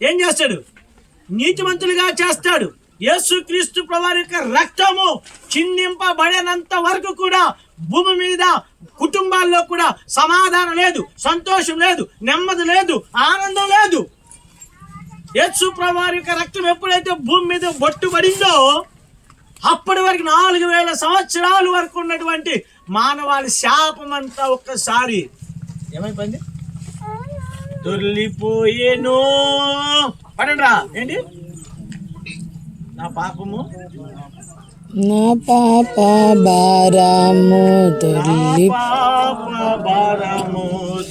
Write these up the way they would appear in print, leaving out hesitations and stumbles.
ఏం చేస్తాడు? నీతిమంతులుగా చేస్తాడు. యేసుక్రీస్తు ప్రభువారి యొక్క రక్తము చిందింపబడినంత వరకు కూడా భూమి మీద కుటుంబాల్లో కూడా సమాధానం లేదు, సంతోషం లేదు, నెమ్మది లేదు, ఆనందం లేదు. యేసు ప్రభువారి యొక్క రక్తం ఎప్పుడైతే భూమి మీద బొట్టుబడిందో అప్పటి వరకు 4000 సంవత్సరాల వరకు ఉన్నటువంటి మానవాళి శాపం అంతా ఒక్కసారి ఏమైపోయింది? దొర్లిపోయేను. పడండి రా. ఏంటి? నా పాప భారము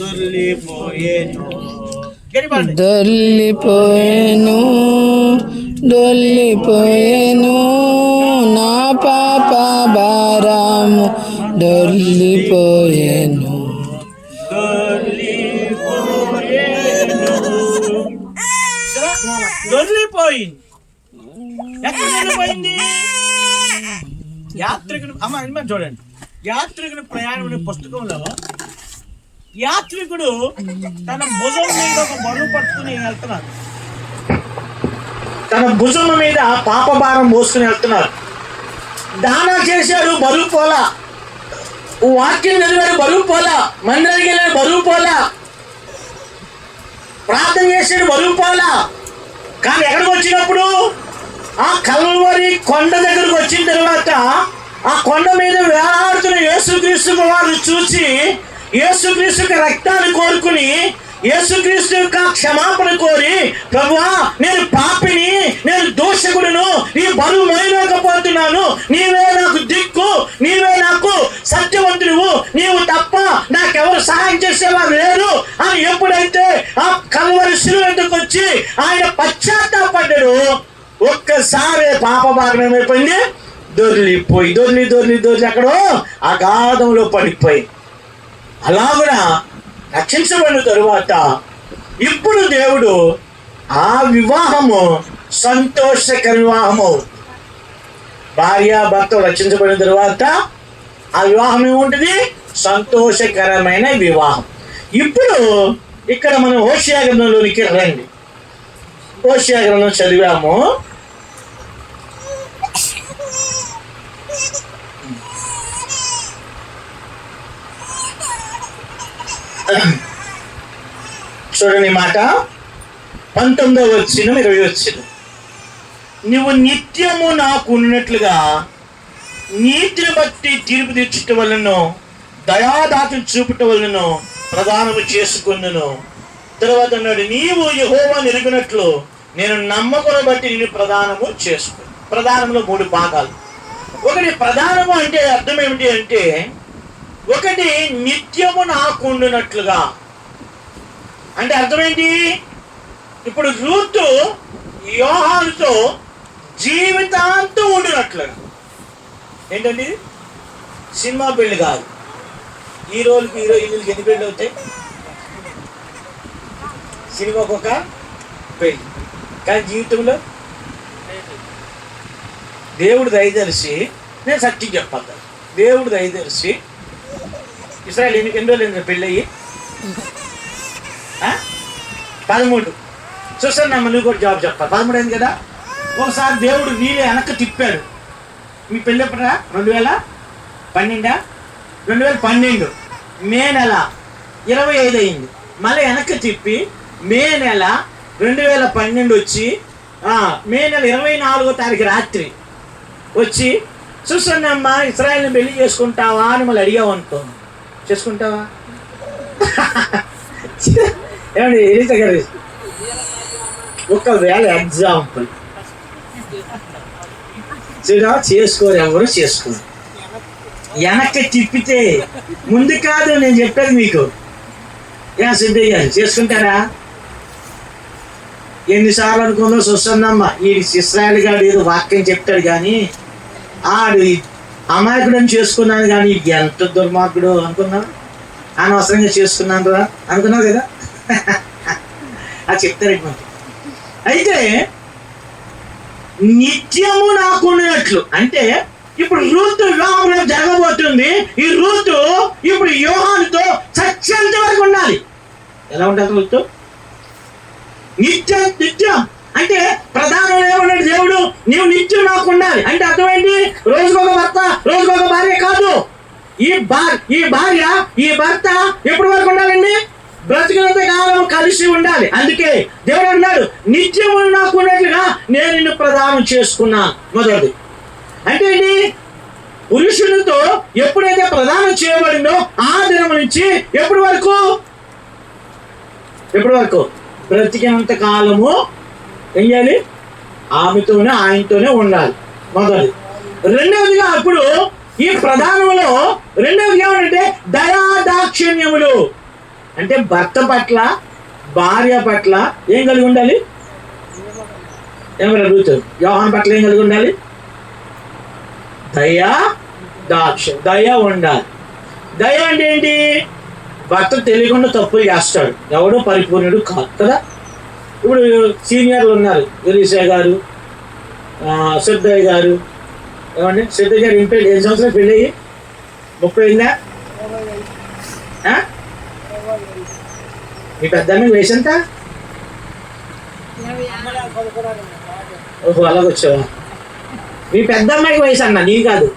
దొర్లిపోయేను. దొర్లిపోయేను నా పాప భారము దొర్లిపోయేను. దొర్లిపోయింది. ఎక్కడ వెళ్ళిపోయింది? యాత్రికుడు చూడండి, యాత్రికుడు ప్రయాణం అనే పుస్తకంలో యాత్రికుడు తన భుజం మీద ఒక బరువు పట్టుకుని వెళ్తున్నాడు. తన భుజం మీద పాప భారం మోసుకుని వెళ్తున్నారు. దానా చేశారు, బరువు పోలా. వాక్యం చదివారు, బరువు పోలా. మందిరానికి వెళ్ళారు, బరువు పోలా. ప్రార్థన చేశాడు, బరువు పోలా. కానీ ఎక్కడికి వచ్చినప్పుడు ఆ కల్వరి కొండ దగ్గరకు వచ్చిన తర్వాత ఆ కొండ మీద వేలాడుతున్న యేసుక్రీస్తు వారిని చూసి యేసుక్రీస్తు యొక్క రక్తాన్ని కోరుకుని యేసుక్రీస్తు యొక్క క్షమాపణ కోరి, ప్రభువా నేను పాపిని, నేను దోషకుడును, నీ బరువు మోయలేకపోతున్నాను, నీవే నాకు దిక్కు, నీవే నాకు సత్యవంతుడు, నీవు తప్ప నాకెవరు సహాయం చేసేవారు లేరు అని ఎప్పుడైతే ఆ కల్వరి శిలువ వద్దకు వచ్చి ఆయన పశ్చాత్తాపడ్డాడు, ఒక్కసారి పాప భారం ఏమైపోయింది? దొర్లి అక్కడో అగాధంలో పడిపోయి. అలా కూడా రక్షించబడిన తరువాత ఇప్పుడు దేవుడు ఆ వివాహము సంతోషకర వివాహము. భార్య భర్త రక్షించబడిన తరువాత ఆ వివాహం ఏముంటుంది? సంతోషకరమైన వివాహం. ఇప్పుడు ఇక్కడ మనం హోషేయ గ్రంథంలోనికి రండి. హోషేయ గ్రంథం చదివాము. చూడండి మాట 19వ వచనం 20వ వచనం. నువ్వు నిత్యము నాకు ఉన్నట్లుగా నీతిని బట్టి తీర్పు తీర్చుట వలన దయాదాతను చూపుట వలన ప్రదానము చేసుకున్నాను. తర్వాత అన్నాడు, నీవు యెహోవాను ఎరిగినట్లు నేను నమ్మకమును బట్టి నేను ప్రదానము చేసుకున్నాను. ప్రదానంలో 3 భాగాలు. ఒకటి ప్రధానము అంటే అర్థం ఏమిటి అంటే, ఒకటి నిత్యము నాకు ఉండునట్లుగా అంటే అర్థమేంటి? ఇప్పుడు రూతు యోహానుతో జీవితాంతం ఉండినట్లుగా. ఏంటండి? సినిమా పెళ్లి కాదు. హీరోలకి హీరోయిన్లకి ఎన్ని పెళ్ళి అవుతాయి? సినిమాకు ఒక పెళ్ళి. కానీ జీవితంలో దేవుడు దయదలిసి, నేను సత్యం చెప్పాలి, దేవుడు దయదలిసి ఇస్రాయల్ ఎన్ని రోజులు పెళ్ళి అయ్యి 13. చూస్తానమ్మా, నువ్వు కూడా జాబ్ చెప్పాలి. 13 అయింది కదా. ఒకసారి దేవుడు వీలే వెనక్కి తిప్పాడు. మీ పెళ్ళి ఎప్పుడా? 2012 2012 మే నెల 25 అయింది. మళ్ళీ వెనక్కి తిప్పి మే నెల 2012 వచ్చి మే నెల 24వ తారీఖు రాత్రి వచ్చి, చూస్తానమ్మా ఇస్రాయల్ని పెళ్లి చేసుకుంటావా అని మళ్ళీ అడిగావు అనుకో, చేసుకుంటావా? ఏమండి ఎలిజా గారు, ఒకవేళ ఎగ్జాంపుల్ చేసుకోరు, ఎవరు చేసుకోరు. వెనక్కి తిప్పితే ముందు కాదు నేను చెప్పేది మీకు. సిద్ధయ్య గారు చేసుకుంటారా? ఎన్నిసార్లు అనుకుందో చూస్తుందమ్మా, ఈ ఇస్రాయల్ గారు ఏదో వాక్యం చెప్తాడు కానీ ఆడు అమాయకుడని చేసుకున్నాను కానీ ఎంత దుర్మార్గుడు అనుకున్నాను, అనవసరంగా చేసుకున్నాను రా అనుకున్నావు కదా. అది చెప్తారు. అయితే నిత్యము నాకు ఉన్నట్లు అంటే ఇప్పుడు రూతు వివాహం జరగబోతుంది. ఈ రూతు ఇప్పుడు యోహానుతో చచ్చేంత వరకు ఉండాలి. ఎలా ఉంటుంది రూతు? నిత్యం నిత్యం అంటే ప్రధానం ఏమన్నాడు దేవుడు, నీవు నిత్యం నాకు ఉండాలి అంటే అర్థమైంది. రోజుకొక భర్త రోజుకొక భార్య కాదు. ఈ భార్య ఈ భర్త ఎప్పటి వరకు ఉండాలండి? బ్రతికినంత కాలం కలిసి ఉండాలి. అందుకే దేవుడు అన్నాడు, నిత్యము నాకు ఉన్నట్లుగా నేను నిన్ను ప్రదానం చేసుకున్నాను. మొదటిది అంటే ఏంటి? పురుషునితో ఎప్పుడైతే ప్రదానం చేయబడిందో ఆ దినం నుంచి ఎప్పటి వరకు బ్రతికినంత కాలము ఏం చేయాలి? ఆమెతోనే ఆయనతోనే ఉండాలి. మొదటిది. రెండవదిగా అప్పుడు ఈ ప్రధానంలో రెండవది ఏమంటే దయాదాక్షిణ్యములు అంటే భర్త పట్ల భార్య పట్ల ఏం కలిగి ఉండాలి? ఏమన్నా అడుగుతారు, యోహాను పట్ల ఏం కలిగి ఉండాలి? దయ ఉండాలి. దయ అంటే ఏంటి? భర్త తెలియకుండా తప్పులు చేస్తాడు, ఎవడో పరిపూర్ణుడు కాదు కదా. ఇప్పుడు సీనియర్లు ఉన్నారు, ఎలీసా గారు, సిద్ధయ్య గారు. ఏమండి సిద్ధయ్య గారు ఇంటి 5 సంవత్సరాలు పెళ్ళి అయ్యి 30 అయిందా? మీ పెద్ద వయసు ఎంత? ఓహో అలాగొచ్చావా? మీ పెద్ద అమ్మాయికి వయసు అన్న, నీ కాదు.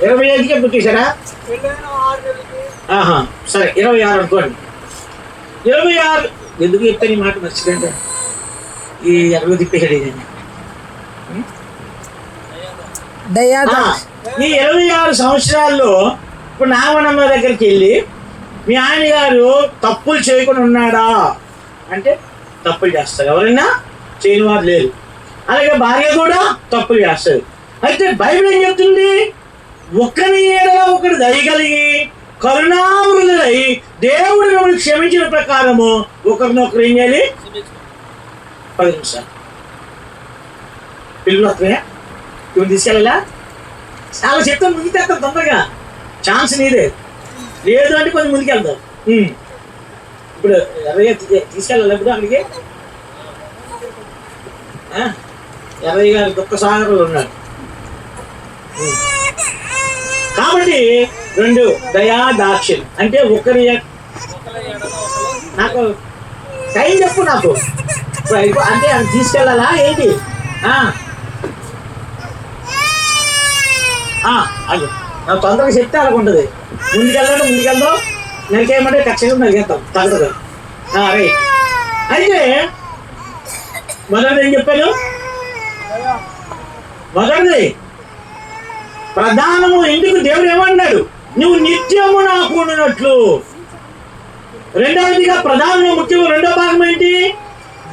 25కే పుట్టేశారా? సరే 26 అనుకోండి. 26 ఎందుకు చెప్తే నీ మాట మర్చిపోయింది. ఈ ఎరువు తిప్పేసాడు ఇది. ఈ 26 సంవత్సరాల్లో ఇప్పుడు నాగమణమ్మ దగ్గరికి వెళ్ళి మీ ఆయన గారు తప్పులు చేయకుండా ఉన్నాడా అంటే తప్పులు చేస్తారు. ఎవరైనా చేయని వారు లేరు. అలాగే భార్య కూడా తప్పులు చేస్తారు. అయితే బైబిల్ ఏం చెప్తుంది? ఒకరి ఏడల ఒకరు దయగలిగి కరుణామృతులై దేవుడు మిమ్మల్ని క్షమించిన ప్రకారము ఒకరినొకరు ఏం చేయాలి? 10 నిమిషాలు పిల్లలు వస్తున్నాయా? ఇవి తీసుకెళ్ళాలా? చాలా చెప్తాను, ముందుకెళ్తాం తొందరగా. ఛాన్స్ నీదే. లేదు అంటే కొంచెం ముందుకెళ్తాం. ఇప్పుడు ఎర్రయ్య తీసుకెళ్ళాలి. ఇప్పుడు అక్కడికి ఎర్రయ్య గారు దుఃఖ సాగరంలో ఉన్నాడు. కాబట్టి 2 దయాదాక్షిణ్యం అంటే ఒకరి నాకు టైం చెప్పు నాకు అంటే తీసుకెళ్ళాలా ఏంటి? అది నాకు తొందరగా చెప్తే అలాగ ఉంటుంది. ముందుకెళ్దాం నరికేయమంటే ఖచ్చితంగా నరికేస్తాం తగ్గదు. రైట్. అయితే మొదటిది ఏం చెప్పాను? మొదటిది ప్రధానము. ఎందుకు దేవుడు ఏమన్నాడు? నువ్వు నిత్యము నాకు ఉండినట్లు. రెండవదిగా ప్రధానంలో ముఖ్యము రెండో భాగం ఏంటి?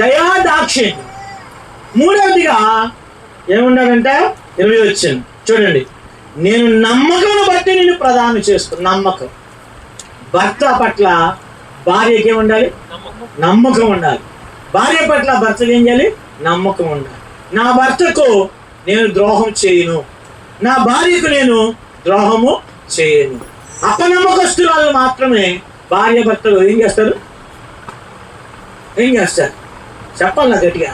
దయాదాక్షిణ్యం. మూడవదిగా ఏమన్నాడంటే 20 వచ్చింది చూడండి, నేను నమ్మకం బట్టి నిన్ను ప్రదానం చేసుకున్నాను. నమ్మకం. భర్త పట్ల భార్యకి ఏముండాలి? నమ్మకం ఉండాలి. భార్య పట్ల భర్తకి ఏం చేయాలి? నమ్మకం ఉండాలి. నా భర్తకు నేను ద్రోహం చేయను, నా భార్యకు నేను ద్రోహము చేయను. అపనమ్మకస్తురాలు మాత్రమే భార్య భర్తలు ఏం చేస్తారు? చెప్పాలి నా గట్టిగా.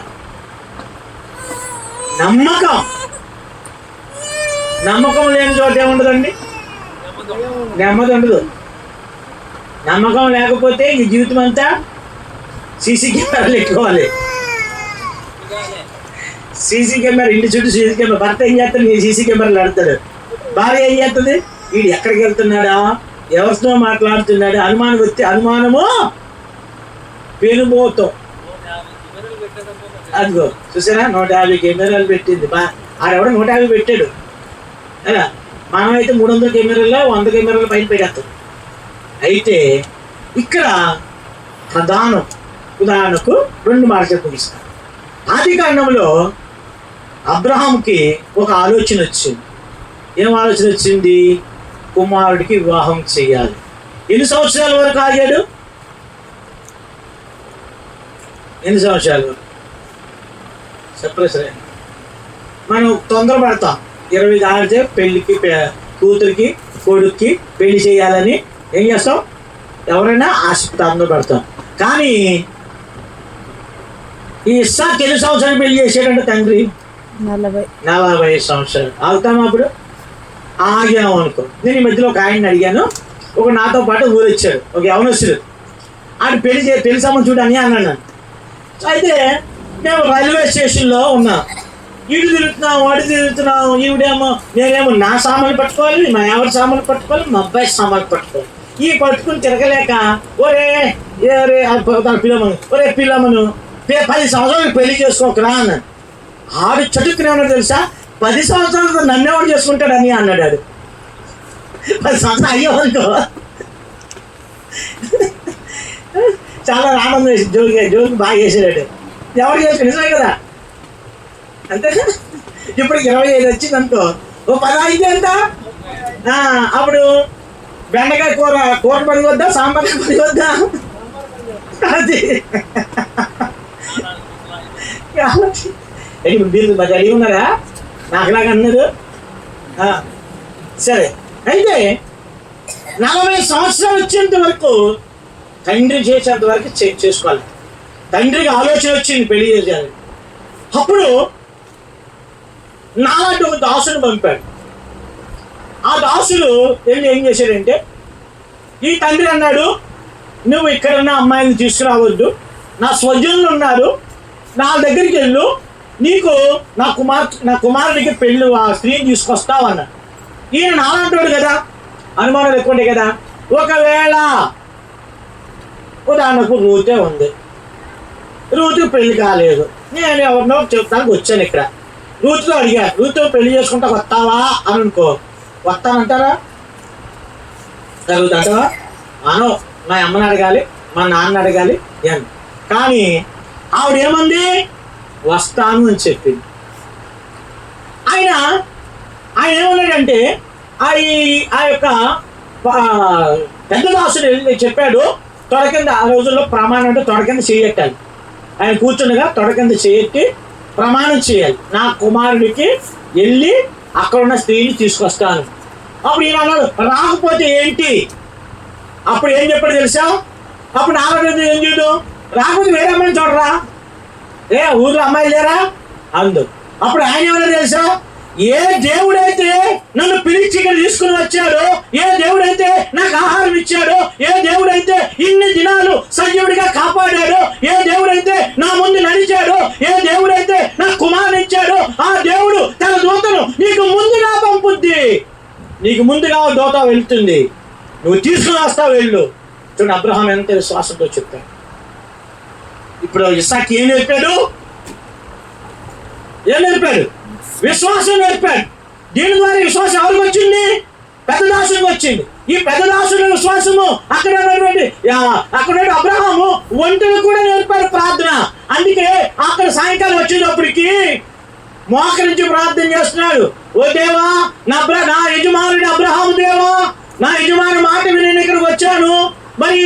నమ్మకం లేని చోట ఏముండదండి? నెమ్మది ఉండదు. నమ్మకం లేకపోతే ఈ జీవితం అంతా సీసీ కెమెరాలు ఎక్కువాలి. సీసీ కెమెరా ఇంటి చుట్టూ సీసీ కెమెరా. భర్త ఏం చేస్తాడు? నీ సీసీ కెమెరాలు ఆడతాడు. భార్య ఏం చేస్తుంది? వీడు ఎక్కడికి వెళ్తున్నాడా, ఎవరితో మాట్లాడుతున్నాడు, అనుమానం వస్తే అనుమానము పెనుబోతాం. అదిగో చూసారా, 150 కెమెరాలు పెట్టింది. ఆడెవడో 150 పెట్టాడు అలా. మనమైతే 300 కెమెరాల్లో 100 కెమెరాల పైన పెట్టేస్తాం. అయితే ఇక్కడ ఉదాహరణకు 2 మాటలు ముగిస్తాను. ఆది కాండంలో అబ్రహాంకి ఒక ఆలోచన వచ్చింది. ఏం ఆలోచన వచ్చింది? కుమారుడికి వివాహం చేయాలి. ఎన్ని సంవత్సరాల వరకు ఆగాడు? ఎన్ని సంవత్సరాలు? చెప్పలేదు. మనం తొందరపడతాం. 20 దాటితే పెళ్ళికి, కూతురికి కొడుక్కి పెళ్లి చేయాలని ఏం చేస్తాం? ఎవరైనా ఆసక్తి తొందరపడతాం. కానీ ఈ ఇస్సాకు ఎన్ని సంవత్సరాలు పెళ్లి చేశాడంటే తండ్రి? 40 సంవత్సరాలు. ఆగుతాము. అప్పుడు ఆగాము అనుకో. నేను ఈ మధ్యలో ఒక ఆయన్ని అడిగాను. ఒక నాతో పాటు ఊరు వచ్చాడు, ఒక యవనస్తుడు. ఆడు పెళ్లి సంబంధం చూడని అన్నాను. అయితే మేము రైల్వే స్టేషన్లో ఉన్నాం. ఇటు తిరుగుతున్నాం, అటు తిరుగుతున్నాం. ఈవిడేమో నేనేమో నా సామాన్లు పట్టుకోవాలి, మా ఎవరి సామాన్లు పట్టుకోవాలి, మా అబ్బాయి సామాన్లు పట్టుకోవాలి. ఈ పట్టుకుని తిరగలేక ఒరే పిల్లమను, ఒరే పిల్లమను 10 సంవత్సరాలు పెళ్లి చేసుకోకరా అన్నాడు. ఆడు చటుక్కునే ఉన్నాడు తెలుసా, 10 సంవత్సరాలతో నన్నేవాడు చేసుకుంటాడని అన్నాడు. ఆడు 10 సంవత్సరాలు అయ్యేవాళ్ళతో చాలా ఆనందం వేసి జోకి బాగా వేసాడు. ఎవరు చేసుకుని నిజమే కదా, అంతే. ఇప్పుడు 25 వచ్చింది అనుకో, ఓ 10 అయితే ఎంత, అప్పుడు బెండకాయ కూర పడిపోద్దా, సాంబార్ పడిపోద్దా, అది మీరు మరి అడిగి ఉన్నారా నాకులాగా అన్నారు. సరే, అయితే 40 సంవత్సరాలు వచ్చేంత వరకు తండ్రి చేసేంత వరకు చేసుకోవాలి. తండ్రికి ఆలోచన వచ్చింది పెళ్లి చేయాలి. అప్పుడు నాలాంటి ఒక దాసుని పంపాడు. ఆ దాసులు ఏం చేశాడంటే, ఈ తండ్రి అన్నాడు, నువ్వు ఇక్కడున్న అమ్మాయిని తీసుకురావద్దు, నా స్వజనులు ఉన్నారు, నా దగ్గరికి వెళ్ళు, నీకు నా కుమారుడికి పెళ్ళి ఆ స్త్రీని తీసుకొస్తావు అన్నాడు. ఈయన నాలాంటి కదా, అనుమానాలు ఎక్కువ ఉంటాయి కదా. ఒకవేళ ఉదాహరణకు రూతే ఉంది, రూతు పెళ్లి కాలేదు, నేను ఎవరినో చెప్తానికి వచ్చాను ఇక్కడ, రూతుతో అడిగాను, రూతుతో పెళ్లి చేసుకుంటా వస్తావా అని అనుకో, వస్తానంటారా, జరుగుతుంటావా అనో, మా అమ్మని అడగాలి, మా నాన్న అడగాలి అని. కానీ ఆవిడ ఏమంది, వస్తాను అని చెప్పింది. ఆయన ఏమన్నాడంటే, ఆ యొక్క పెద్ద దాసుడు చెప్పాడు, తొడ కింద, ఆ రోజుల్లో ప్రమాణం అంటే తొడ కింద చేయెట్టాలి. ఆయన కూర్చుండగా తొడ కింద చేయెట్టి ప్రమాణం చేయాలి, నా కుమారుడికి వెళ్ళి అక్కడ ఉన్న స్త్రీని తీసుకొస్తాను. అప్పుడు ఈయన అన్నాడు, రాకపోతే ఏంటి? అప్పుడు ఏం చెప్పాడు తెలుసా, అప్పుడు నాలుగు ఏం చేయదు, రాకపోతే వేరే అమ్మాయిని చూడరా, ఊళ్ళో అమ్మాయి లేరా అందు. అప్పుడు ఆయన ఏమన్నా తెలుసా, ఏ దేవుడైతే నన్ను పిలిచి ఇక్కడ తీసుకుని వచ్చాడో, ఏ దేవుడైతే నాకు ఆహారం ఇచ్చాడో, ఏ దేవుడైతే ఇన్ని దినాలు సజీవుడిగా కాపాడాడో, ఏ దేవుడైతే నా ముందు నడిచాడో, ఏ దేవుడైతే నా కుమారుని ఇచ్చాడో, ఆ దేవుడు తన దూతను నీకు ముందుగా పంపుద్ది, నీకు ముందుగా దూత వెళ్తుంది, నువ్వు తీసుకుని వస్తావు, వెళ్ళు. చూడండి అబ్రహాం ఎంత విశ్వాసంతో చెప్పాడు. ఇప్పుడు ఇస్సాకు ఏం నేర్పాడు, విశ్వాసం నేర్పాడు. దీని ద్వారా విశ్వాసం ఎవరికి వచ్చింది, పెద్ద దాసునికి వచ్చింది. ఈ పెద్ద దాసుని విశ్వాసము అక్కడ అబ్రహాము ఒంటరి కూడా నేర్పాడు ప్రార్థన. అందుకే అక్కడ సాయంకాలం వచ్చేటప్పటికి మోకరించి ప్రార్థన చేస్తున్నాడు, ఓ దేవా, నా యజమానుడు అబ్రహాము దేవా, నా యజమాని మాట విని నేను ఇక్కడికి వచ్చాను, మరి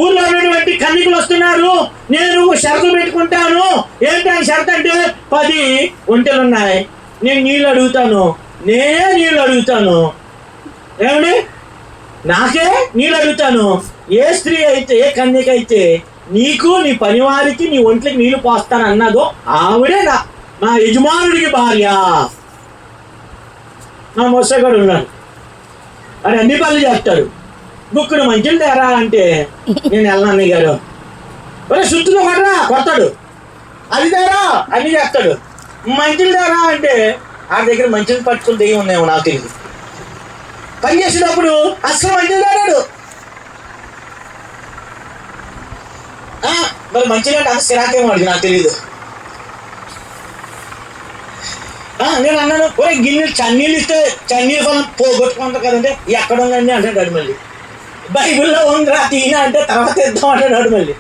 ఊర్లో ఉన్నటువంటి కన్నికలు వస్తున్నారు, నేను షరతులు పెట్టుకుంటాను. ఏంటని షరతు అంటే 10 ఒంటెలు ఉన్నాయి, నేను నీళ్ళు అడుగుతాను, నేనే నీళ్ళు అడుగుతాను, ఏమండి నాకే నీళ్ళు అడుగుతాను. ఏ స్త్రీ అయితే, ఏ కన్యకైతే నీకు నీ పనివారికి నీ ఒంట్లకి నీళ్లు పోస్తాను అన్నదో ఆవిడే నా యజమానుడికి భార్య. నా మొసగాడు ఉన్నాడు, అది అన్ని పనులు చేస్తాడు. బుక్కుడు మంచిలు తేరా అంటే నేను వెళ్ళను గారు, ఒరే సుత్తులో కొడతాడు, అది తేరా అన్ని చేస్తాడు. మంచిలు తేరా అంటే ఆ దగ్గర మంచిలు పట్టుకుని దిగి ఉన్నాయేమో నాకు తెలియదు. పని చేసేటప్పుడు అసలు మంచిలు తేరాడు. మరి మంచిగా అంటే అంత సిరాకేమో అడిగి నాకు తెలియదు. నేను అన్నాను, ఒరే గిన్నెలు చన్నీళ్ళు ఇస్తే చన్నీళ్ళు ఫలం పోగొట్టుకుంటారు కదంటే, ఎక్కడ ఉందండి అంటాడు. మళ్ళీ బైబిల్లో ఉందిరా తీన అంటే తర్వాత ఇద్దాం అంటాడు మళ్ళీ.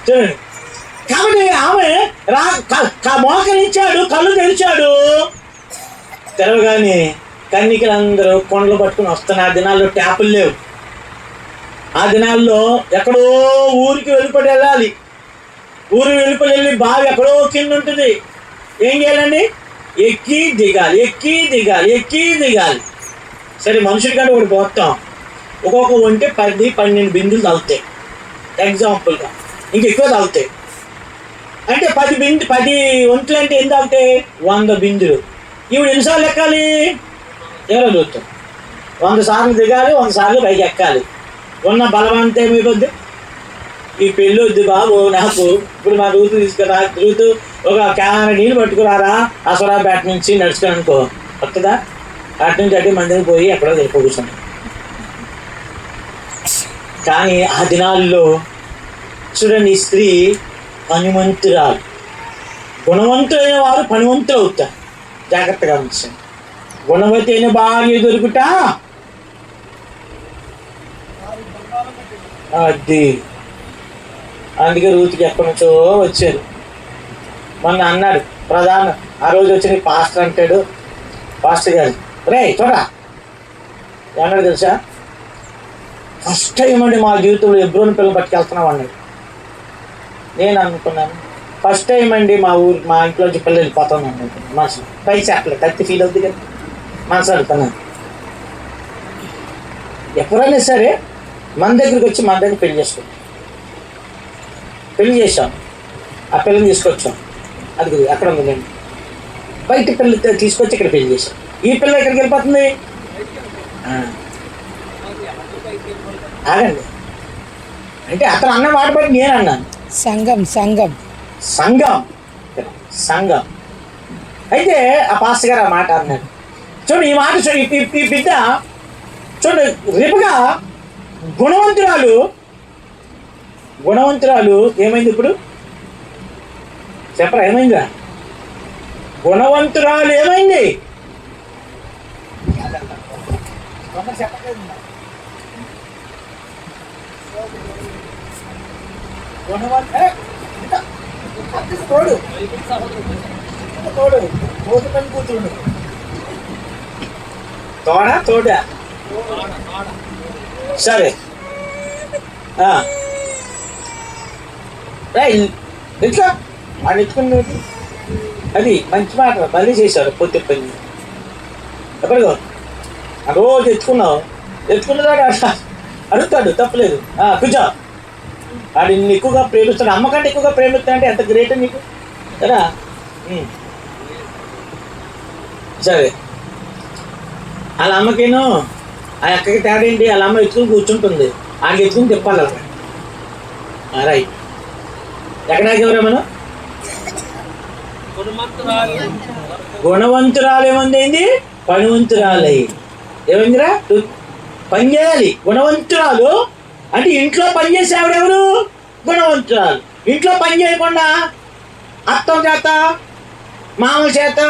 చూడండి, కాబట్టి ఆమె మోకరించాడు, కళ్ళు తెరిచాడు. తెరవగానే కన్నికలందరూ కొండలు పట్టుకుని వస్తున్నారు. ఆ దినాల్లో ట్యాపులు లేవు. ఆ దినాల్లో ఎక్కడో ఊరికి వెళ్ళిపడి వెళ్ళాలి. ఊరు వెళ్ళి బావి ఎక్కడో కింద ఉంటుంది. ఏం చేయాలండి, ఎక్కి దిగాలి. సరే, మనుషుల కంటే ఒకటి పోతాం, ఒక్కొక్క ఒంటే 10-12 బిందులు తగ్గుతాయి ఎగ్జాంపుల్గా, ఇంకెక్కువ తగ్గుతాయి. అంటే 10 ఒంట్లు అంటే ఎంత అవుతాయి, 100 బిందులు. ఇప్పుడు ఎన్నిసార్లు ఎక్కాలి, ఎవరో చూస్తాం. 100 సార్లు దిగాలి, 100 సార్లు పైకి ఎక్కాలి. ఉన్న బలవంతం ఏమైపోద్ది, ఈ పెళ్ళి వద్దు బాబు నాకు, ఇప్పుడు మా రూతు తీసుకురా, రూతు ఒక క్యాన్ నీళ్ళు పట్టుకురారా అసరాపేట నుంచి నడుచుకుని అనుకో, వస్తుందా? అటు నుంచి అటు మందికి పోయి ఎక్కడో వెళ్ళిపో కూర్చున్నాం. కానీ ఆ దినాల్లో చూడండి, ఈ స్త్రీ పనిమంతురాలు. గుణవంతులైన వారు పనివంతులు అవుతారు. జాగ్రత్తగా ఉంచండి. గుణవతి అయిన భార్య దొరుకుట అది. అందుకే రూతుకి ఎక్కడి నుంచో వచ్చారు. మొన్న అన్నాడు ప్రధాన, ఆ రోజు వచ్చి పాస్టర్ అంటాడు, పాస్టర్ గారు రే చూడా ఏమన్నాడు తెలుసా? ఫస్ట్ టైం అండి మా జీవితంలో ఎబ్రోని పిల్లలు పట్టుకెళ్తున్నాం అన్నాడు. నేను అనుకున్నాను ఫస్ట్ టైం అండి మా ఇంట్లోంచి పిల్లలు వెళ్ళిపోతాను అనుకుంటున్నాను. మనసు పైకి చెప్పలేదు, కత్తి ఫీల్ అవుతుంది కదా, మనసు అనుకున్నాను. ఎప్పుడైనా సరే మన దగ్గరికి వచ్చి మన దగ్గర పెళ్లి చేసుకుంటాం. పెళ్లి చేసాం, ఆ పిల్లని తీసుకొచ్చాం, అది అక్కడ ఉందండి. బయట పిల్లలు తీసుకొచ్చి ఇక్కడ పెళ్లి చేసాం. ఈ పిల్ల ఎక్కడికి వెళ్ళిపోతుంది? ఆగండి, అంటే అతను అన్న మాట బట్టి నేను అన్నాను సంఘం సంఘం సంఘం సంఘం. అయితే ఆ పాస్టర్ గారు ఆ మాట అన్నాడు. చూడు ఈ మాట, చూడు ఈ బిడ్డ చూడు, రేపుగా గుణవంతురాలు ఏమైంది ఇప్పుడు చెప్పరా? ఏమైందా? గుణవంతురాలు ఏమైంది? తోడా సరే ఎట్లా వాడు ఎత్తుకుని అది మంచి మాట మళ్ళీ చేశాడు. పొద్దు పని ఎప్పటికో ఆ రోజు ఎత్తుకున్నదాడు అడుగుతాడు, తప్పలేదు. కూర్చో, వాడు నిన్ను ఎక్కువగా ప్రేమిస్తాడు, అమ్మకంటే ఎక్కువగా ప్రేమిస్తాడంటే ఎంత గ్రేట్ నీకు కదా. సరే, వాళ్ళ అమ్మకేనో ఆ అక్కకి తేడా ఏంటి? వాళ్ళ అమ్మ ఎత్తుకుని కూర్చుంటుంది, ఆడికి ఎత్తుకుని తిప్పాలి అలా. రైట్, ఎక్కడికి ఎవరా మనం? గుణవంతురాలు ఏమంది? పనివంతురాలు ఏమైందిరా? పని చేయాలి. గుణవంతురాలు అంటే ఇంట్లో పని చేసే ఆవిడెవరు? గుణవంతురాలు. ఇంట్లో పని చేయకుండా అత్తం చేత, మామూలు చేత,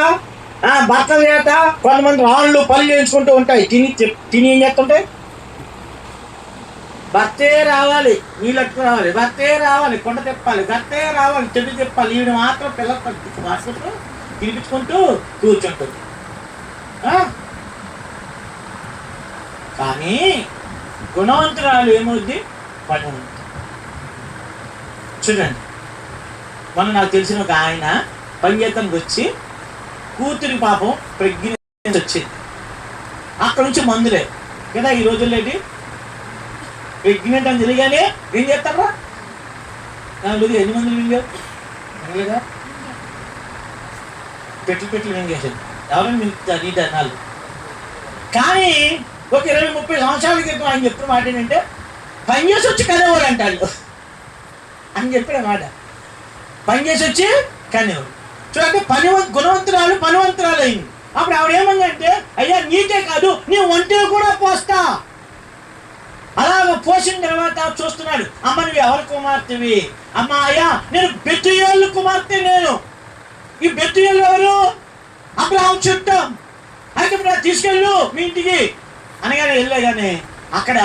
భర్తల చేత కొంతమంది వాళ్ళు పనులు చేయించుకుంటూ ఉంటాయి. తిని ఏం చేస్తుంటాయి? భర్తే రావాలి, నీళ్ళట్టు రావాలి, భర్తే రావాలి, కొండ తిప్పాలి, భర్తే రావాలి, చెడు తిప్పాలి. ఈవిడ మాత్రం పిల్లలు పట్టుకుంటూ తినిపించుకుంటూ కూర్చుంటుంది. కానీ గుణవంతురాలు ఏమవుద్ది? పనివంతు. చూడండి, మొన్న నాకు తెలిసిన ఒక ఆయన పనిచేతానికి వచ్చి కూతురి పాపం ప్రెగ్నెన్సీ వచ్చింది. అక్కడ నుంచి మందులే కదా ఈ రోజుల్లో. ఏంటి ప్రెగ్నెంట్ అని తెలియగానే ఏం చేస్తారా? ఎన్ని మందులు వినియోగ పెట్లు వినియోగేసాను ఎవరైనా నీ ధనాలు. కానీ ఒక 20-30 సంవత్సరాల క్రితం ఆయన చెప్పిన మాట ఏంటంటే పని చేసి వచ్చి కనేవారు అంటారు అని చెప్పిన మాట. పని చేసి వచ్చి కనేవారు. చూడండి, గుణవంతురాలు అయింది. అప్పుడు ఆవిడ ఏమందంటే, అయ్యా నీకే కాదు నీ ఒంటిలో కూడా పోస్తా. అలాగ పోసిన తర్వాత చూస్తున్నాడు, అమ్మ నువ్వు ఎవరి కుమార్తెవి? అమ్మ అయ్యా నేను బెతుయేలు కుమార్తె. నేను ఈ బెతుయేలు ఎవరు? అబ్రహాము చుట్టం. అయితే ఇప్పుడు తీసుకెళ్ళు మీ ఇంటికి అనగానే వెళ్ళగానే అక్కడ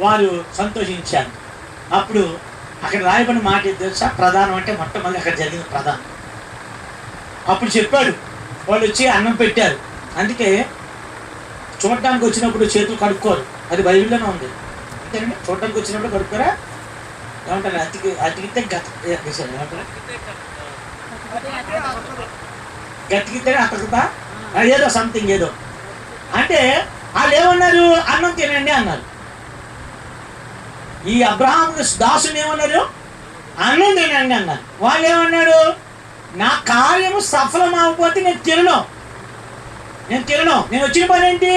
వారు సంతోషించారు. అప్పుడు అక్కడ రాయబడిన మాట తెలుసా? ప్రధానం అంటే మొట్టమొదటి అక్కడ జరిగిన ప్రధానం. అప్పుడు చెప్పాడు, వాళ్ళు వచ్చి అన్నం పెట్టారు. అందుకే చూడటానికి వచ్చినప్పుడు చేతులు కడుక్కోరు, అది బైబిల్లోనే ఉంది. అంతేనండి, చూడటానికి వచ్చినప్పుడు కడుక్కోరా? ఏమంటారు? అతికితే ఏమంటారు? గతికితే అతకుతా ఏదో సంథింగ్ ఏదో అంటే వాళ్ళు ఏమన్నారు? అన్నం తినండి అన్నారు. ఈ అబ్రహాము దాసుని ఏమన్నారు? అన్నం తినండి అన్నారు. వాళ్ళు ఏమన్నాడు? నా కార్యము సఫలం అవ్వకపోతే నేను తినను. నేను వచ్చిన పని ఏంటి?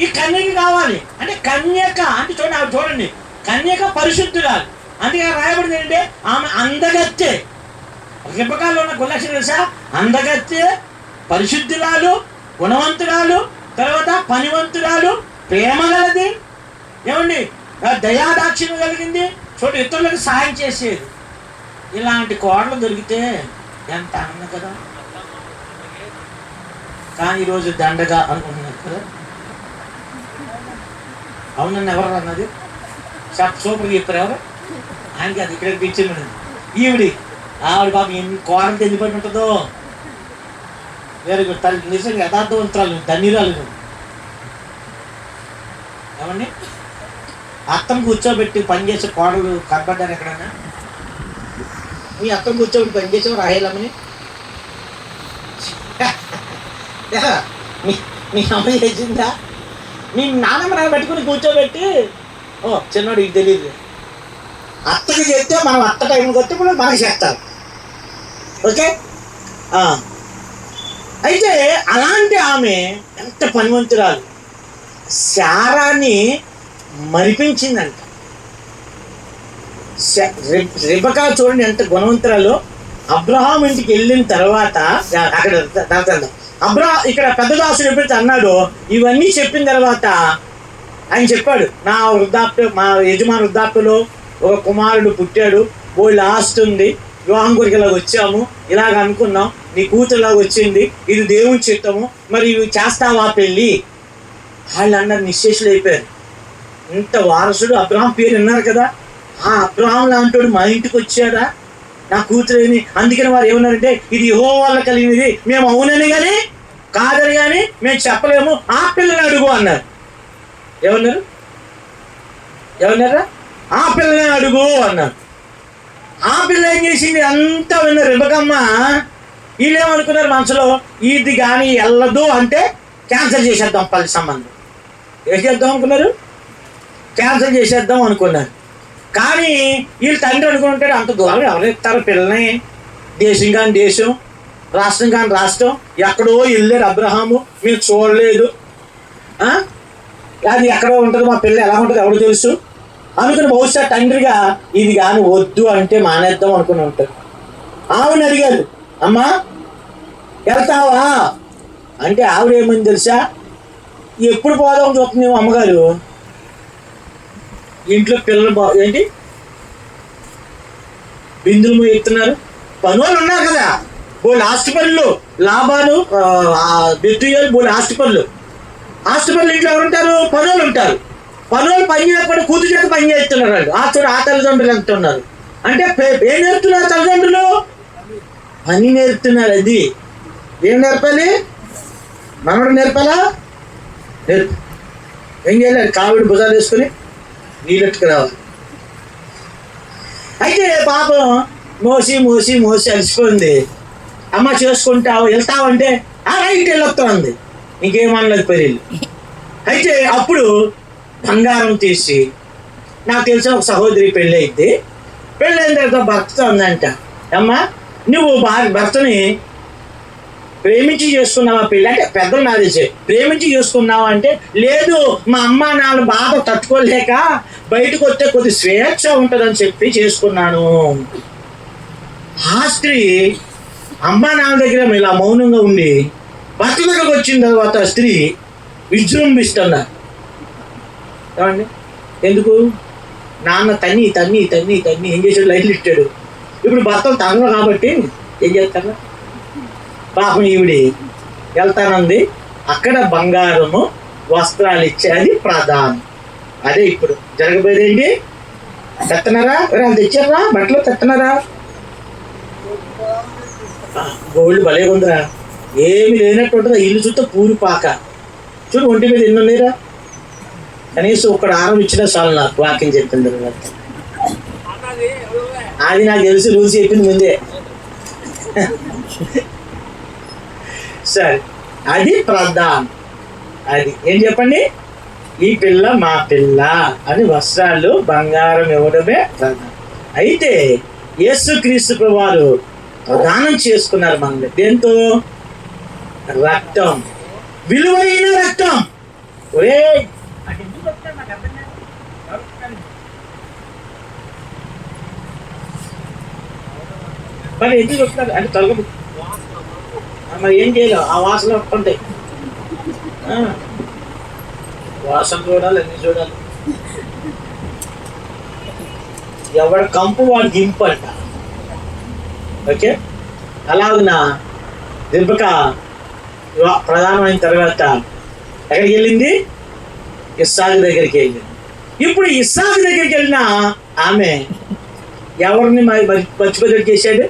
ఈ కన్యకి కావాలి అంటే కన్యక అంటే చూడండి కన్యక పరిశుద్ధురాలు. అందుకే రాయబడింది ఏంటంటే ఆమె అందగత్తె. రిబకాలో ఉన్న గుణలక్షణం తెలుసా? అందగత్తె, పరిశుద్ధురాలు, గుణవంతురాలు, తర్వాత పనివంతురాలు, ప్రేమ గలది, ఏమండి దయాదాక్షిణ్యం కలిగింది, చోటు ఇతరులకు సాయం చేసేది. ఇలాంటి కోడలు దొరికితే ఎంత ఆనందం కదా. కానీ ఈరోజు దండగా అనుకుంటున్నారు కదా. అవునని ఎవరు అన్నది? సూపర్ చెప్పారు ఎవరు? ఆయనకి అది ఇక్కడ పిచ్చింది. ఈవిడి ఆవిడ బాబు ఎన్ని కోడలు తెలిపడి ఉంటుందో. Very good. తల్లి నిజంగా యథార్థవంతురాలు, ధన్యురాలు. ఏమండి అత్తను కూర్చోబెట్టి పనిచేసే కోడలు కనబడ్డారు ఎక్కడన్నా? మీ అత్తను కూర్చోబెట్టి పనిచేసావు రాహేలమ్మని? మీ అమ్మ చేసిందా? మీ నాన్నమ్మ నాన్న పెట్టుకుని కూర్చోబెట్టి, ఓ చిన్నోడు ఇది తెలియదు, అత్తకి చెప్తే మనం అత్త టైంకి వస్తే ఇప్పుడు మనకి చేస్తారు. ఓకే. అయితే అలాంటి ఆమె ఎంత పనివంతురాలు, శారాన్ని మరిపించిందంట. రిబకా చూడండి ఎంత గుణవంతురాలు. అబ్రహాం ఇంటికి వెళ్ళిన తర్వాత అక్కడ ఇక్కడ పెద్ద దాసుడు ఎప్పుడైతే అన్నాడో ఇవన్నీ చెప్పిన తర్వాత ఆయన చెప్పాడు, నా మా యజమాని వృద్ధాప్యలో ఒక కుమారుడు పుట్టాడు, బోళ్ళు ఆస్తి ఉంది, వివాహం కొరికి ఇలాగ వచ్చాము, ఇలాగ అనుకున్నాం, నీ కూతురులాగా వచ్చింది, ఇది దేవుని చిత్తము, మరి ఇవి చేస్తావా పెళ్ళి? వాళ్ళు అన్నారు నిశ్చేషులు అయిపోయారు. ఇంత వారసుడు అబ్రహాం పేరు విన్నారు కదా, ఆ అబ్రహాం లాంటి మా ఇంటికి వచ్చాడా నా కూతురేని? అందుకని వారు ఏమన్నారంటే ఇది యెహోవా వల్ల కలిగినది, మేము అవునని కానీ కాదని కానీ మేము చెప్పలేము, ఆ పిల్లని అడుగు అన్నారు. ఏమన్నారా? ఆ పిల్లని అడుగు అన్నారు. ఆ పిల్ల ఏం చేసింది? అంతా విన్నారు. రిబకమ్మ వీళ్ళేమనుకున్నారు మనసులో, ఇది కానీ వెళ్ళదు అంటే క్యాన్సిల్ చేసేద్దాం పల్లి సంబంధం. ఏం చేద్దాం అనుకున్నారు? క్యాన్సిల్ చేసేద్దాం అనుకున్నారు. కానీ వీళ్ళు తండ్రి అనుకుంటాడు, అంత దూరం ఎవరు ఇస్తారు పిల్లని? దేశం కాని దేశం, రాష్ట్రం కాని రాష్ట్రం, ఎక్కడో వెళ్ళారు అబ్రహాము, మీరు చూడలేదు, అది ఎక్కడో ఉంటుంది, మా పిల్ల ఎలా ఉంటుంది ఎవరు తెలుసు అనుకుని బహుశా తండ్రిగా ఇది కానీ వద్దు అంటే మానేద్దాం అనుకుని ఉంటారు. ఆవిడని అడిగారు, అమ్మా వెళ్తావా అంటే ఆవిడ ఏమని తెలుసా? ఎప్పుడు పోదాం చూస్తుంది అమ్మగారు, ఇంట్లో పిల్లలు ఏంటి బిందులు ఎత్తున్నారు, పనులు ఉన్నారు కదా, బోళ్ళు హాస్పిటల్లో లాభాలు బెత్తుయాలు, బోళ్ళు హాస్పిటల్లో ఇంట్లో ఎవరు ఉంటారు? పనులు ఉంటారు. పనులు పని చేయకుండా కూతురు చేత పని చేస్తున్నారు వాళ్ళు. ఆ తల్లిదండ్రులు ఎంత ఉన్నారు అంటే ఏం నేర్పుతున్నారు తల్లిదండ్రులు? పని నేర్పుతున్నారు. అది ఏం నేర్పాలి? మనడు నేర్పాలా? ఏం చేయాలి? కావిడి భుజాలు వేసుకుని నీళ్ళెట్టుకు రావాలి. అయితే పాపం మోసి మోసి మోసి అలసిపోయింది. అమ్మ చేసుకుంటావు వెళ్తావంటే రైట్ వెళ్ళొస్తుంది, ఇంకేమనలేదు పెళ్ళి. అయితే అప్పుడు బంగారం తీసి, నాకు తెలిసిన ఒక సహోదరి పెళ్ళి అయితే, పెళ్ళైన తర్వాత భర్తతో ఉందంట, అమ్మ నువ్వు భర్తని ప్రేమించి చేసుకున్నావా పెళ్ళి అంటే? పెద్దలు నా తెలిసే ప్రేమించి చేసుకున్నావా అంటే, లేదు మా అమ్మ నాన్న బాధ తట్టుకోలేక బయటకు వస్తే కొద్ది స్వేచ్ఛ ఉంటుందని చెప్పి చేసుకున్నాను. ఆ స్త్రీ అమ్మ నాన్న దగ్గర ఇలా మౌనంగా ఉండి భర్త దగ్గరకు వచ్చిన తర్వాత స్త్రీ విజృంభిస్తున్నా. ఏమండి ఎందుకు? నాన్న తన్ని తన్ని తన్ని తన్ని ఏం చేసాడు? లైట్లు ఇచ్చాడు. ఇప్పుడు భర్తలు తగ్గ కాబట్టి ఏం చేస్తాను? పాపం ఈవిడి వెళ్తానంది, అక్కడ బంగారము వస్త్రాలు ఇచ్చే, అది ప్రధానం. అదే ఇప్పుడు జరగబోయేది. ఏంటి తెత్తనారా? ఎవరైనా తెచ్చారా బట్టలు? తెత్తనారా? గోల్డ్ భలే ఉందిరా, ఏమి లేనట్టు ఉంటుందా? ఇల్లు చుట్టూ పూరిపాక చూడు, ఒంటి మీద ఎన్ని ఉన్నాయిరా, కనీసం ఒక్కడ ఆరం ఇచ్చినా చాలు. నాకు వాక్యం చెప్పింది అది నాకు తెలిసి రూల్స్ చెప్పింది ముందే. సరే, అది ప్రధానం. అది ఏం చెప్పండి? ఈ పిల్ల మా పిల్ల అని వస్త్రాలు బంగారం ఇవ్వడమే ప్రధానం. అయితే యేసుక్రీస్తు వారు ప్రదానం చేసుకున్నారు మనల్ని దేంతో? రక్తం, విలువైన రక్తం. ఒరే, మరి ఎందుకు చెప్తున్నారు అంటే తొలగ మరి ఏం చేయలేవు, ఆ వాసన వస్తుంటాయి. వాసన చూడాలి, అన్ని చూడాలి. ఎవరి కంపు వాడు దింపు అంట. ఓకే, అలాగున దింపక ప్రధానమైన తర్వాత ఎక్కడికి వెళ్ళింది? ఇస్సాకు దగ్గరికి వెళ్ళింది. ఇప్పుడు ఇస్సాకు దగ్గరికి వెళ్ళిన ఆమె ఎవరిని మర్చిపోయేటట్టు చేశాడు?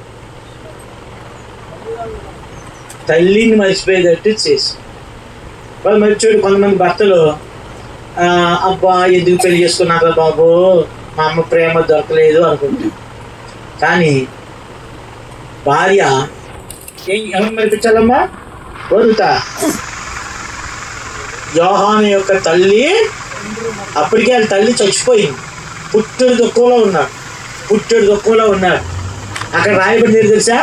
తల్లిని మర్చిపోయేటట్టు చేసి. వాళ్ళు మర్చిపోయి కొంతమంది భర్తలు అబ్బా ఎందుకు పెళ్లి చేసుకున్నారా బాబు, మా అమ్మ ప్రేమ దొరకలేదు అనుకుంటారు. కానీ భార్య ఎవరు మరిపించాలమ్మా? వరుత, యోహాను యొక్క తల్లి. అప్పటికే వాళ్ళ తల్లి చచ్చిపోయింది, పుట్టెడు దుఃఖంలో ఉన్నాడు. అక్కడ రాయబడింది తెలుసా?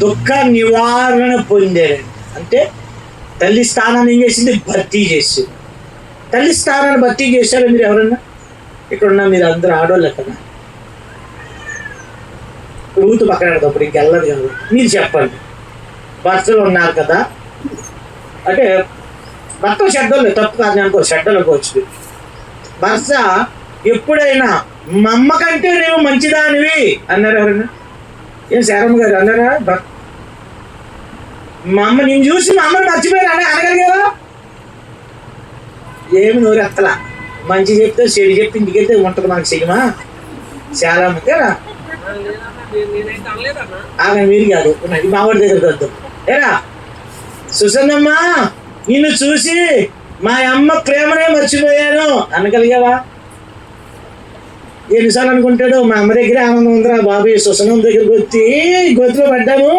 దుఃఖ నివారణ పొందాడు. అంటే తల్లి స్థానాన్ని ఏం చేసింది? భర్తీ చేసింది. తల్లి స్థానాన్ని భర్తీ చేశారు. మీరు ఎవరన్నా ఇక్కడున్నా మీరు అందరూ ఆడవాళ్ళు కదా, రూతు పక్కనప్పుడు ఇంకెళ్ళదు కదా. మీరు చెప్పండి, భర్తలు ఉన్నారు కదా, అంటే భర్త షడ్డలు తప్పు కాదు అనుకో, షడ్డలు అనుకోవచ్చు. భర్త ఎప్పుడైనా మా అమ్మ కంటే నువ్వు మంచిదానివి అన్నారు ఎవరన్నా? ఏం శారమ్మ గారు అన్నారా? మా అమ్మ నేను చూసి మా అమ్మని మర్చిపోయాను అనగలిగావా? ఏమి నోరు ఎత్తలా. మంచి చెప్తే చెడు చెప్పి ఇంటికి వెళ్తే ఉంటుంది మనకు చెయ్యమా? చాలా మంది మీరు కాదు, మా వాడి దగ్గర వద్దు. ఏరా సుసన్నమ్మా, నిన్ను చూసి మా అమ్మ ప్రేమనే మర్చిపోయాను అనగలిగావా? ఎన్నిసార్లు అనుకుంటాడు, మా అమ్మ దగ్గర ఆనందం ఉందిరా బాబు, సుసన్నం దగ్గరికి వచ్చి గొంతులో పడ్డాము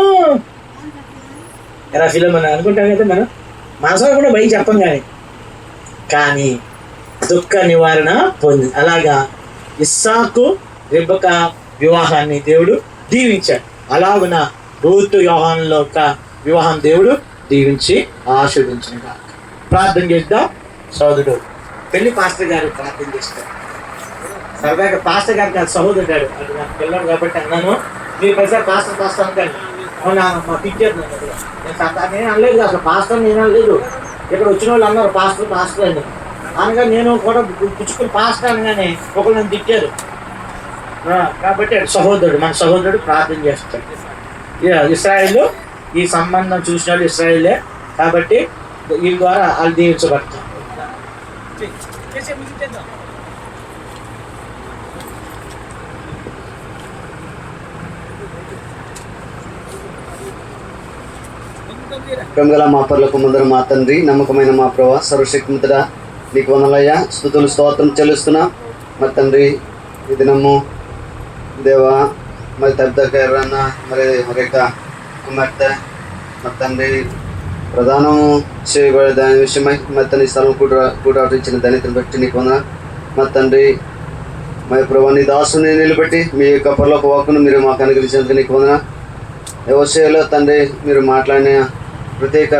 ఎలా ఫీల్ అవ్వమని అనుకుంటాం కదా. మనం మనసులో కూడా బయట చెప్పం. కానీ దుఃఖ నివారణ పొంది. అలాగా ఇస్సాకు రిబక వివాహాన్ని దేవుడు దీవించాడు. అలాగున రూతు యోహానుల యొక్క వివాహం దేవుడు దీవించి ఆశీర్వదించిన. ప్రార్థన చేద్దాం. సోదరుడు పెళ్లి పాస్టర్ గారు ప్రార్థన చేస్తారు. సరదాగా పాస్టర్ గారు కాదు, సహోదరుడు గారు. అది నాకు పిల్లడు కాబట్టి అన్నాను. మీరు పైసలు పాస్టర్ అనుకోండి. అవునా మా పిక్చర్ నేను అనలేదు, అసలు పాస్టర్ నేను అనలేదు. ఇక్కడ వచ్చిన వాళ్ళు అన్నారు పాస్టర్ అని. అనగా నేను కూడా పుచ్చుకుని పాస్టర్ అనగానే ఒకరు నన్ను తిట్టారు. కాబట్టి సహోదరుడు, మన సహోదరుడు ప్రార్థన చేస్తాడు. ఇశ్రాయేలు ఈ సంబంధం చూసిన వాళ్ళు ఇశ్రాయేలే కాబట్టి వీళ్ళ ద్వారా వాళ్ళు దీవించబడతారు. ప్రేమగల మా పర్లకు ముందర మా తండ్రి, నమ్మకమైన మా ప్రభా, సర్వశక్తిమంతుడా నీకు వందనలయ్యా, స్తుతులు స్తోత్రం చెల్లిస్తున్నా. మా తండ్రి ఈ దినము దేవా మరి తగ్గరన్న మరి యొక్క కుమార్తె మా తండ్రి ప్రధానము చేయబడే దాని విషయమై మా తండ్రి స్థలం కూడా ఇచ్చిన ధన్యతను బట్టి నీకు వందన. మా తండ్రి మా ప్రభా నీ దాసుని నిలబెట్టి మీ యొక్క పరలోక వాక్కును మీరు మాకు అనుగ్రహించినందుకు నీకు వందన. యెహోషువలో తండ్రి మీరు మాట్లాడిన ప్రత్యేక